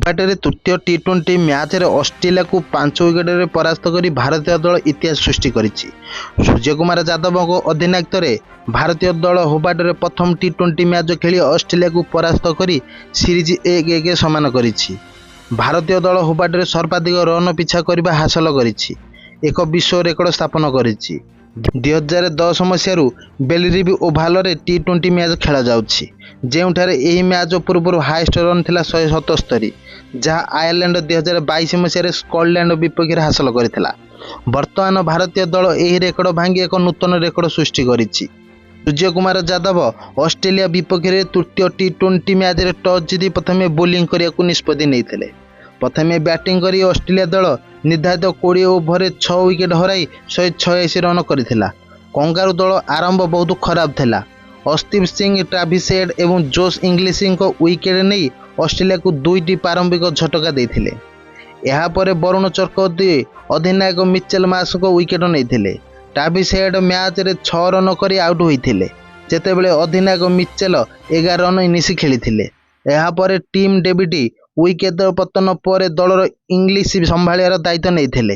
हुबाटे तृतीय टी20 मैच रे ऑस्ट्रेलिया को 5 विकेट परास्त कर भारतीय दल इतिहास सृष्टि करिछि। सूर्यकुमार यादव अधिनायकत्व रे भारतीय दल हुबाटे प्रथम टी20 मैच खेली ऑस्ट्रेलिया को परास्त कर सीरीज 1-1 समान करिछि। भारतीय दल हुबाटे सर्वाधिक रन पिछा करबा हासिल करिछि, एक विश्व रेकर्ड स्थापन करिछि। 2010 मसीह बेलरिव ओभाल रे टी20 मैच खेला जाउछि, जेउठारे एही मैच पूर्व हाईएस्ट रन थिला 177, जहाँ आयरलैंड 2022 मसीह स्कॉटलैंड विपक्ष हासिल करथिला। वर्तमान भारतीय दल एही रेकर्ड भांगी एक नूतन रेकर्ड सृष्टि करिछि। सूर्यकुमार यादव ऑस्ट्रेलिया विपक्ष तृतीय टी20 मैच रे टॉस जीति प्रथमे बोलिंग करियाकु निष्पत्ति नैथिले। प्रथमे बैटिंग करी ऑस्ट्रेलिया दल निर्धारित 20 ओवर 6 विकेट हराई 186 रन करथिला। कंगारू दल आरंभ बहुत खराब थिला। अर्शदीप सिंह, ट्रेविस हेड एवं जोश इंग्लिश विकेट नहीं ऑस्ट्रेलिया को 2टी प्रारंभिक झटका देथिले। एहा परे वरुण चक्रवर्ती अधिनायक मिचेल मार्श को विकेट नैथिले। ट्रेविस हेड मैच रे 6 रन करी आउट होइथिले, जेतेबेले अधिनायक मिचेल 11 रन इनिंग्स खेलिथिले। एहा परे टीम डेविड विकेट पतन पर दलर इंग्लिश संभाळियार दायित्व नैथिले।